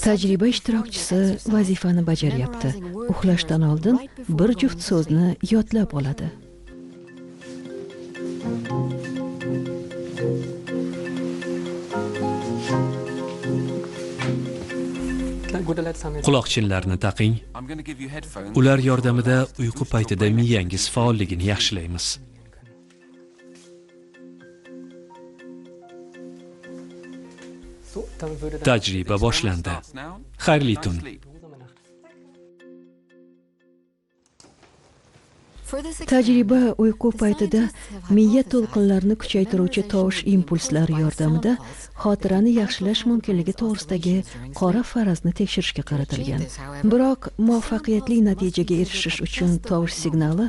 Tajriba ishtirokchisi vazifani bajaryapti. Uxlashdan oldin bir juft so'zni yodlab oladi. Quloqchinlarni taqing. Ular yordamida uyqu paytida miyangiz faolligini yaxshilaymiz. Tajriba boshlandi. Xayrli tun. Tajriba uyqu paytida miya to'lqinlarini kuchaytiruvchi tovush impulslari yordamida xotirani yaxshilash mumkinligi to'g'risidagi qora farazni tekshirishga qaratilgan. Biroq muvaffaqiyatli natijaga erishish uchun tovush signali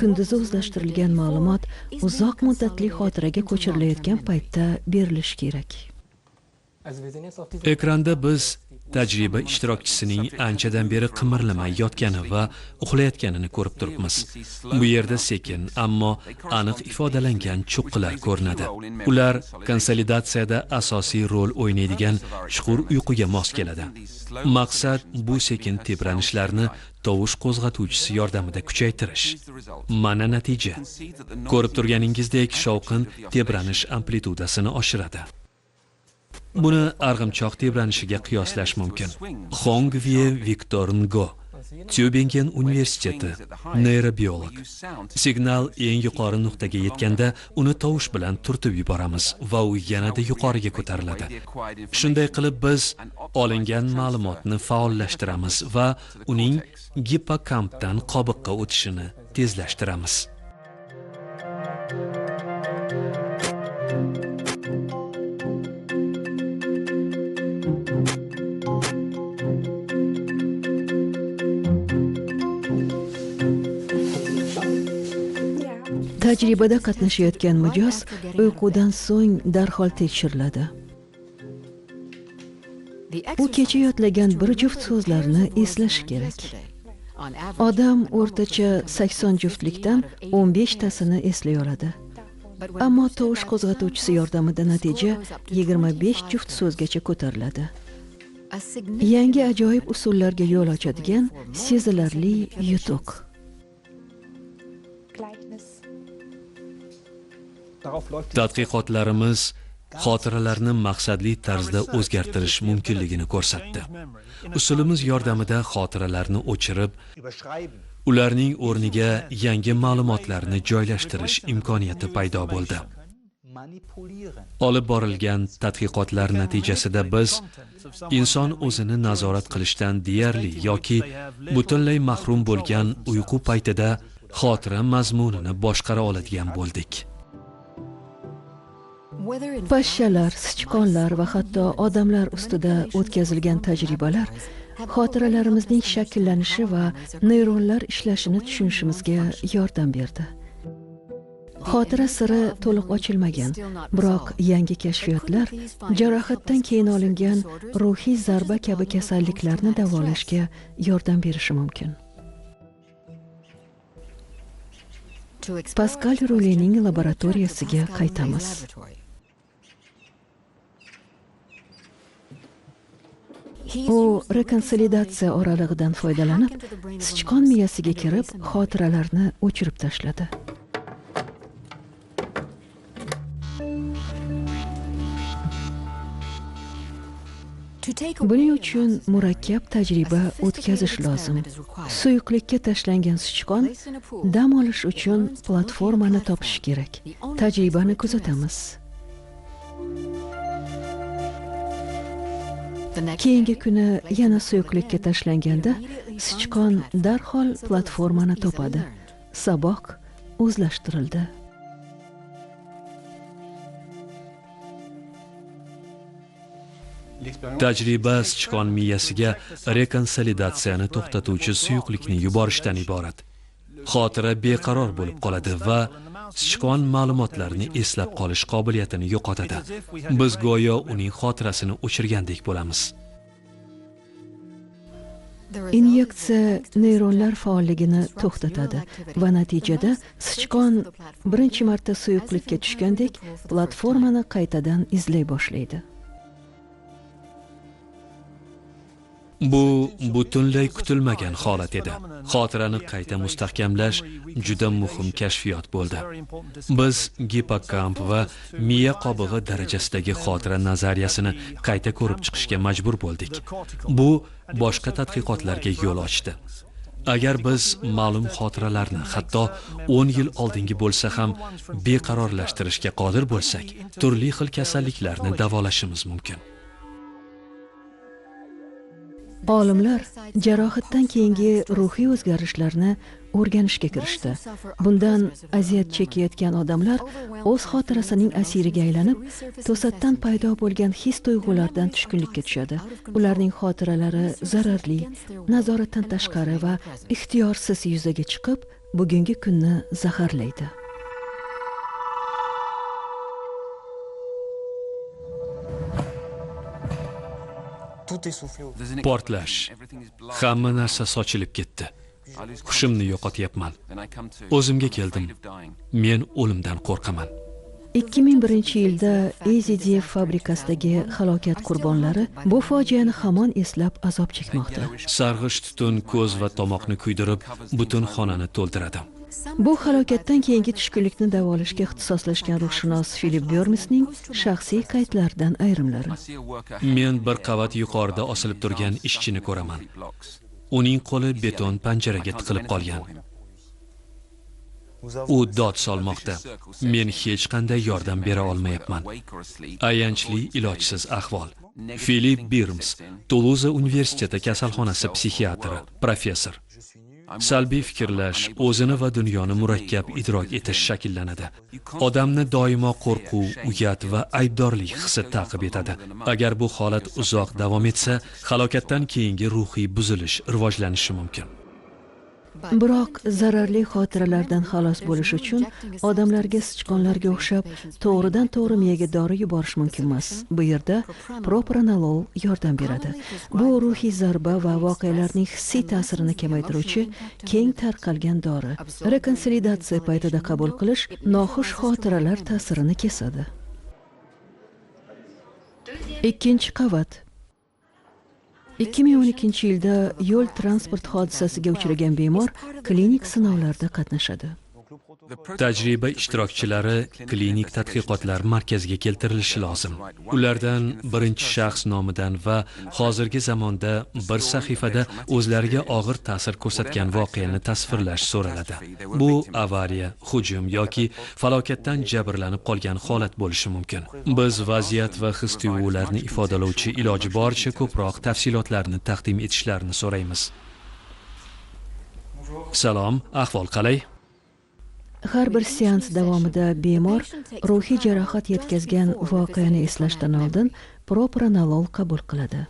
kunduzi o'zlashtirilgan ma'lumot uzoq muddatli xotiraga ko'chirilayotgan paytda berilishi kerak. Ekranda biz tajriba ishtirokchisining anchadan beri qimirlamay yotgani va uxlayotganini ko'rib turibmiz. Bu yerda sekin, ammo aniq ifodalangan cho'qqilar ko'rinadi. Ular konsolidatsiyada asosiy rol o'ynaydigan chuqur uyquga mos keladi. Maqsad bu sekin tebranishlarni tovush qo'zg'atuvchisi yordamida kuchaytirish. Mana natija. Ko'rib turganingizdek, shovqin tebranish amplitudasini oshiradi. Buni arg'imchoq tebranishiga qiyoslash mumkin. Hongvie Viktor Ngo, Tübingen universiteti, neyrobiolog. Signal eng yuqori nuqtaga yetganda uni tovush bilan turtib yuboramiz va u yanada yuqoriga ko'tariladi. Shunday qilib biz olingan ma'lumotni faollashtiramiz va uning gipokampdan qobiqqa o'tishini tezlashtiramiz. Tajribada qatnashayotgan mijoz uyqudan so'ng darhol tekshiriladi. U kecha yodlagan bir juft so'zlarni eslashi kerak. Odam o'rtacha 80 juftlikdan 15 tasini eslay oladi. Ammo tovush qo'zg'atuvchisi yordamida natija 25 juft so'zgacha ko'tariladi. Yangi ajoyib usullarga yo'l ochadigan sezilarli yutuq. Tadqiqotlarimiz xotiralarni maqsadli tarzda o'zgartirish mumkinligini ko'rsatdi. Usulimiz yordamida xotiralarni o'chirib, ularning o'rniga yangi ma'lumotlarni joylashtirish imkoniyati paydo bo'ldi. Olib borilgan tadqiqotlar natijasida biz inson o'zini nazorat qilishdan deyarli yoki butunlay mahrum bo'lgan uyqu paytida xotira mazmunini boshqara oladigan bo'ldik. Pashshalar, sichqonlar va hatto odamlar ustida o'tkazilgan tajribalar xotiralarimizning shakllanishi va neyronlar ishlashini tushunishimizga yordam berdi. Xotira siri to'liq ochilmagan, biroq yangi kashfiyotlar jarohatdan keyin olingan ruhiy zarba kabi kasalliklarni davolashga yordam berishi mumkin. Paskal Rulening laboratoriyasiga qaytamiz. U rekonsolidatsiya oralig'idan foydalanib, sichqon miyasiga kirib, xotiralarni o'chirib tashladi. Buning uchun murakkab tajriba o'tkazish lozim. Suyuqlikka tashlangan sichqon dam olish uchun platformani topishi kerak. Tajribani kuzatamiz. Keyingi kuni yana suyuqlikka tashlanganda sichqon darhol platformani topadi. Saboq o'zlashtirildi. Tajriba sichqon miyasiga rekonsolidatsiyani to'xtatuvchi suyuqlikni yuborishdan iborat. Xotira beqaror bo'lib qoladi va sichqon ma'lumotlarni eslab qolish qobiliyatini yo'qotadi. Biz go'yo uning xotirasini o'chirgandek bo'lamiz. Inyeksiya neyronlar faolligini to'xtatadi va natijada sichqon birinchi marta suyuqlikka tushgandek platformani qaytadan izlay boshlaydi. Bu butunlay kutilmagan holat edi. Xotirani qayta mustahkamlash juda muhim kashfiyot bo'ldi. Biz gipokamp va miya qobig'i darajasidagi xotira nazariyasini qayta ko'rib chiqishga majbur bo'ldik. Bu boshqa tadqiqotlarga yo'l ochdi. Agar biz ma'lum xotiralarni hatto 10 yil oldingi bo'lsa ham beqarorlashtirishga qodir bo'lsak, turli xil kasalliklarni davolashimiz mumkin. Olimlar jarohatdan keyingi ruhiy o'zgarishlarni o'rganishga kirishdi. Bundan aziyat chekayotgan odamlar o'z xotirasining asiriga aylanib, to'satdan paydo bo'lgan his-tuyg'ulardan tushkunlikka tushadi. Ularning xotiralari zararli, nazoratdan tashqari va ixtiyorsiz yuzaga chiqib, bugungi kunni zaharlaydi. Portlash. Hamma narsa sochilib ketdi. Hushimni yo'qotyapman. O'zimga keldim. Men o'limdan qo'rqaman. 2001-yilda EasyJet fabrikasidagi halokat qurbonlari bu fojiani hamon eslab azob chekmoqda. Sarg'ish tutun ko'z va tomoqni kuydirib, butun xonani to'ldiradi. Bu halokatdan keyingi tushkunlikni davolashga ixtisoslashgan ruhshunos Filip Byormisning shaxsiy qaydlaridan ayrimlari. Men bir qavat yuqorida osilib turgan ishchini ko'raman. Uning qo'li beton panjaraga tiqilib qolgan. U dod solmoqda. Men hech qanday yordam bera olmayapman. Ayanchli, ilojsiz ahvol. Filip Birms, Toulouse universiteti kasalxonasi psixiatri, professor. Salbiy fikrlash, o'zini va dunyoni murakkab idrok etish shakllanadi. Odamni doimo qo'rquv, uyat va aybdorlik hissi ta'qib etadi. Agar bu holat uzoq davom etsa, halokatdan keyingi ruhiy buzilish rivojlanishi mumkin. Biroq zararli xotiralardan xalos bo'lish uchun odamlarga sichqonlarga o'xshab to'g'ridan-to'g'ri miyaga dori yuborish mumkin emas. Bu yerda propranolol yordam beradi. Bu ruhiy zarba va voqealarning hissiy ta'sirini kamaytiruvchi keng tarqalgan dori. Rekonsolidatsiya paytida qabul qilish noxush xotiralar ta'sirini kesadi. Ikkinchi qavat. 2012-yilda yo'l transport hodisasiga uchragan bemor klinik sinovlarda qatnashadi. Tajriba ishtirokchilari klinik tadqiqotlar markaziga keltirilishi lozim. Ulardan birinchi shaxs nomidan va hozirgi zamonda bir sahifada o'zlariga og'ir ta'sir ko'rsatgan voqeani tasvirlash so'raladi. Bu avariya, hujum yoki falokatdan jabrlanib qolgan holat bo'lishi mumkin. Biz vaziyat va his-tuyg'ularni ifodalovchi iloji boricha ko'proq tafsilotlarni taqdim etishlarini so'raymiz. Salom, ahvol qalay? Har bir seans davomida bemor ruhiy jarohat yetkazgan voqeani eslashdan oldin propranolol qabul qiladi.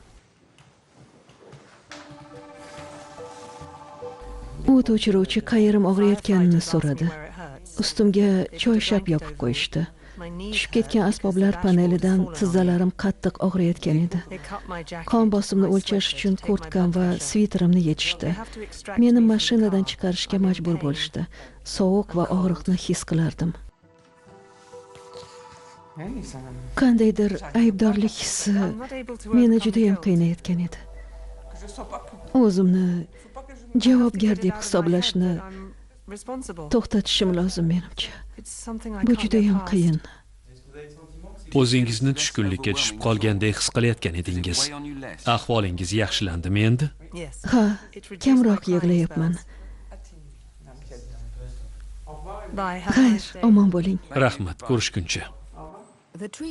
O't o'chiruvchi qayerim og'riyotganini so'radi. Ustimga choyshab yopib qo'yishdi. Tushib ketgan asboblar panelidan tizzalarim qattiq og'riyotgan edi. Qon bosimini o'lchash uchun kurtkam va sviterimni yechishdi. Meni mashinadan chiqarishga majbur bo'lishdi. Sovuq va og'riqni his qilardim. Qandaydir aybdorlik hissi meni juda ham qiynayotgan edi. O'zimni javobgar deb hisoblashni to'xtatishim lozim menimcha. Bu juda ham qiyin. O'zingizni tushkunlikka tushib qolgandek his qilayotgan edingiz. Ahvolingiz yaxshilandimi endi? Ha, kamroq yig'layapman. Xayr, omon bo'ling. Rahmat, ko'rishguncha.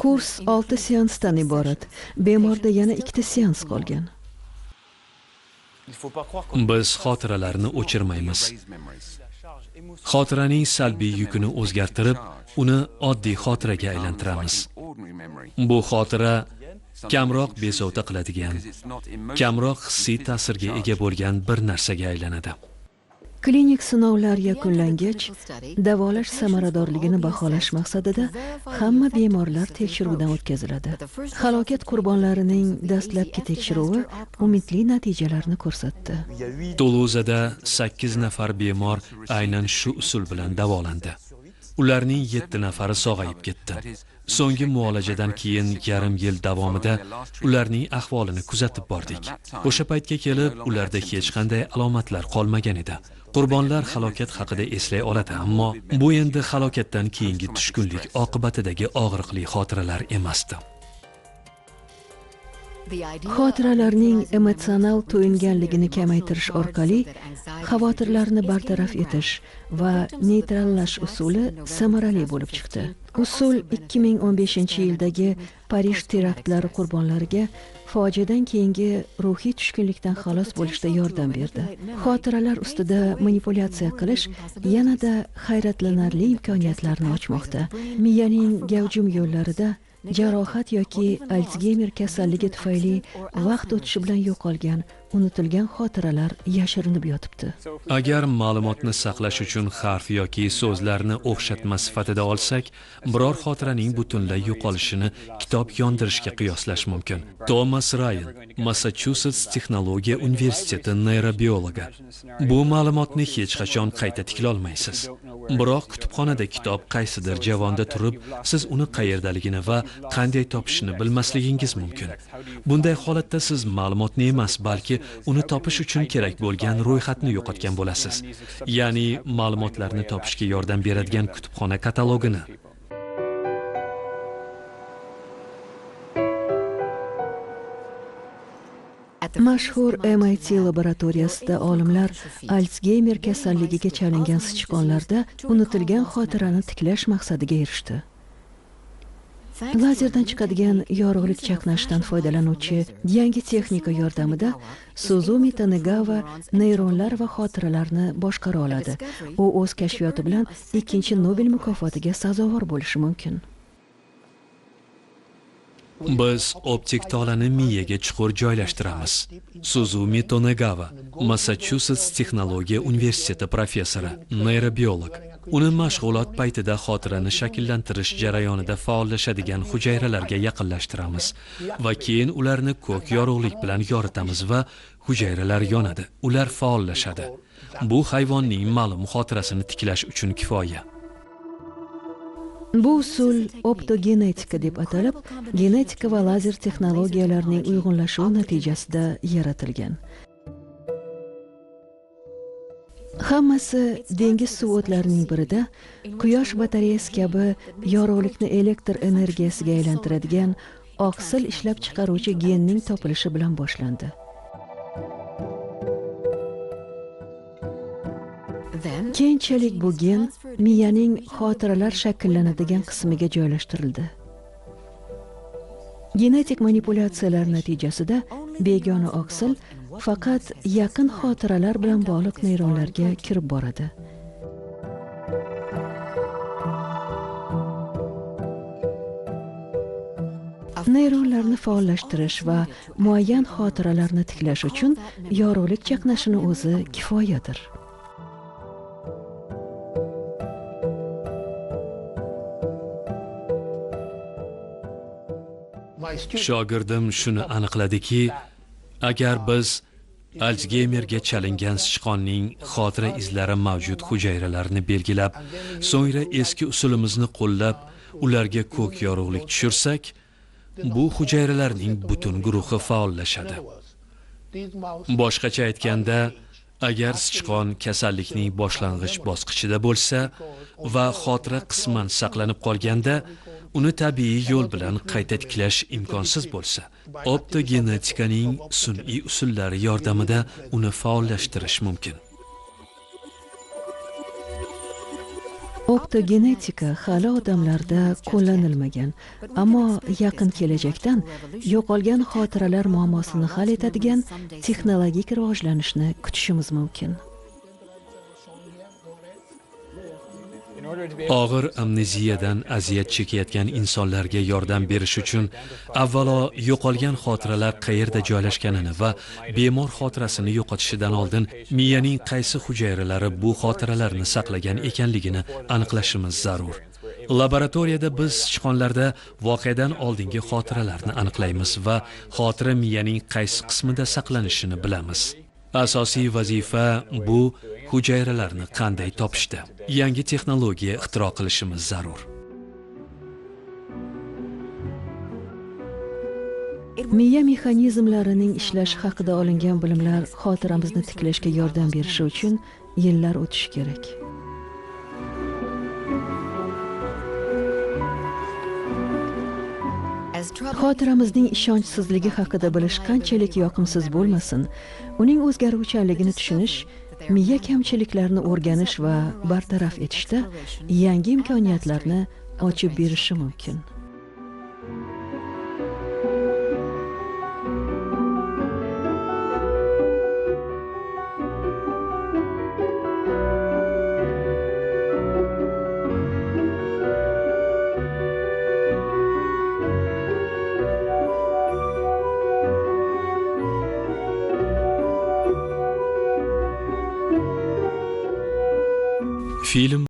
Kurs 6 seansdan iborat. Bemorda yana 2 seans qolgan. Biz xotiralarni o'chirmaymiz. Xotiraning salbiy yukini o'zgartirib, uni oddiy xotiraga aylantiramiz. Bu xotira kamroq bezovta qiladigan, kamroq hissiy ta'sirga ega bo'lgan bir narsaga aylanadi. Klinik sinovlar yakunlangach, davolash samaradorligini baholash maqsadida hamma bemorlar tekshiruvdan o'tkaziladi. Halokat qurbonlarining dastlabki tekshiruvi umidli natijalarni ko'rsatdi. Toulouseda 8 nafar bemor aynan shu usul bilan davolandi. Ularning 7 nafari sog'ayib ketdi. So'nggi muolajadan keyin yarim yil davomida ularning ahvolini kuzatib bordik. O'sha paytga kelib, ularda hech qanday alomatlar qolmagan edi. Qurbonlar halokat haqida eslay oladi, ammo bu endi halokatdan keyingi tushkunlik oqibatidagi og'riqli xotiralar emasdi. Xotiralarning emotsional to'yinganligini kamaytirish orqali xavotirlarni bartaraf etish va neytrallash usuli samarali bo'lib chiqdi. Usul 2015-yildagi Parij teraktlari qurbonlariga fojiadan keyingi ruhiy tushkunlikdan xalos bo'lishda yordam berdi. Xotiralar ustida manipulyatsiya qilish yanada hayratlanarli imkoniyatlarni ochmoqda. Miyaning gavjum yo'llarida jarohat yoki Alsgeymer kasalligi tufayli vaqt o'tishi bilan yo'qolgan, unutilgan xotiralar yashirinib yotibdi. Agar ma'lumotni saqlash uchun harf yoki so'zlarni o'xshatma sifatida olsak, biror xotiraning butunlay yo'qolishini kitob yondirishga qiyoslash mumkin. Thomas Ryan, Massachusets texnologiya universiteti neyrobiologi. Bu ma'lumotni hech qachon qayta tiklolmaysiz. Biroq kutubxonada kitob qaysidir javonda turib, siz uni qayerdaligini va qanday topishni bilmasligingiz mumkin. Bunday holatda siz ma'lumotni emas, balki uni topish uchun kerak bo'lgan ro'yxatni yo'qotgan bo'lasiz. Ya'ni ma'lumotlarni topishga yordam beradigan kutubxona katalogini. Mashhur MIT laboratoriyasida olimlar Alsgeymer kasalligiga chalingan sichqonlarda unutilgan xotirani tiklash maqsadiga erishdi. Lazerdan chiqadigan yorug'lik chaqnashdan foydalanuvchi yangi texnika yordamida Suzumi Tanegawa neyronlar va xotiralarni boshqara oladi. U o'z kashfiyoti bilan 2-Nobel mukofotiga sazovor bo'lishi mumkin. Biz optik tolani miyaga chuqur joylashtiramiz. Suzumi Tanegawa, Massachusets texnologiya universiteti professori, neyrobiolog. Uni mashg'ulot paytida xotirani shakllantirish jarayonida faollashadigan hujayralarga yaqinlashtiramiz va keyin ularni ko'k yorug'lik bilan yoritamiz va hujayralar yonadi. Ular faollashadi. Bu hayvonning ma'lum xotirasini tiklash uchun kifoya. Bu usul optogenetika deb atalib, genetika va lazer texnologiyalarining uyg'unlashuvi natijasida yaratilgan. Hammasi dengiz suv o'tlarining birida quyosh batareyasi kabi yorug'likni elektr energiyasiga aylantiradigan oqsil ishlab chiqaruvchi genning topilishi bilan boshlandi. Keyinchalik bu gen miyaning xotiralar shakllanadigan qismiga joylashtirildi. Genetik manipulyatsiyalar natijasida begona oqsil faqat yaqin xotiralar bilan bog'liq neyronlarga kirib boradi. Neyronlarni faollashtirish va muayyan xotiralarni tiklash uchun yorug'lik chaqnashini o'zi kifoyadir. Shogirdim shuni aniqladiki, agar biz Alsgeymerga chalingan sichqonning xotira izlari mavjud hujayralarni belgilab, so'ngra eski usulimizni qo'llab, ularga ko'k yorug'lik tushirsak, bu hujayralarning butun guruhi faollashadi. Boshqacha aytganda, agar sichqon kasallikning boshlang'ich bosqichida bo'lsa va xotira qisman saqlanib qolganda, uni tabiiy yo'l bilan qayta tiklash imkonsiz bo'lsa, optogenetikaning sun'iy usullari yordamida uni faollashtirish mumkin. Optogenetika hali odamlarda qo'llanilmagan, ammo yaqin kelajakdan yo'qolgan xotiralar muammosini hal etadigan texnologik rivojlanishni kutishimiz mumkin. Og'ir amneziyadan aziyat chekayotgan insonlarga yordam berish uchun avvalo yo'qolgan xotiralar qayerda joylashganini va bemor xotirasini yo'qotishidan oldin miyaning qaysi hujayralari bu xotiralarni saqlagan ekanligini aniqlashimiz zarur. Laboratoriyada biz sichqonlarda voqeadan oldingi xotiralarni aniqlaymiz va xotira miyaning qaysi qismida saqlanishini bilamiz. Asosiy vazifa bu hujayralarni qanday topishda. Yangi texnologiya ixtiro qilishimiz zarur. Miya mexanizmlarining ishlashi haqida olingan bilimlar xotiramizni tiklashga yordam berishi uchun yillar o'tishi kerak. Xotiramizning ishonchsizligi haqida bilish qanchalik yoqimsiz bo'lmasin, uning o'zgaruvchanligini tushunish miya kamchiliklarni o'rganish va bartaraf etishda yangi imkoniyatlarni ochib berishi mumkin. Film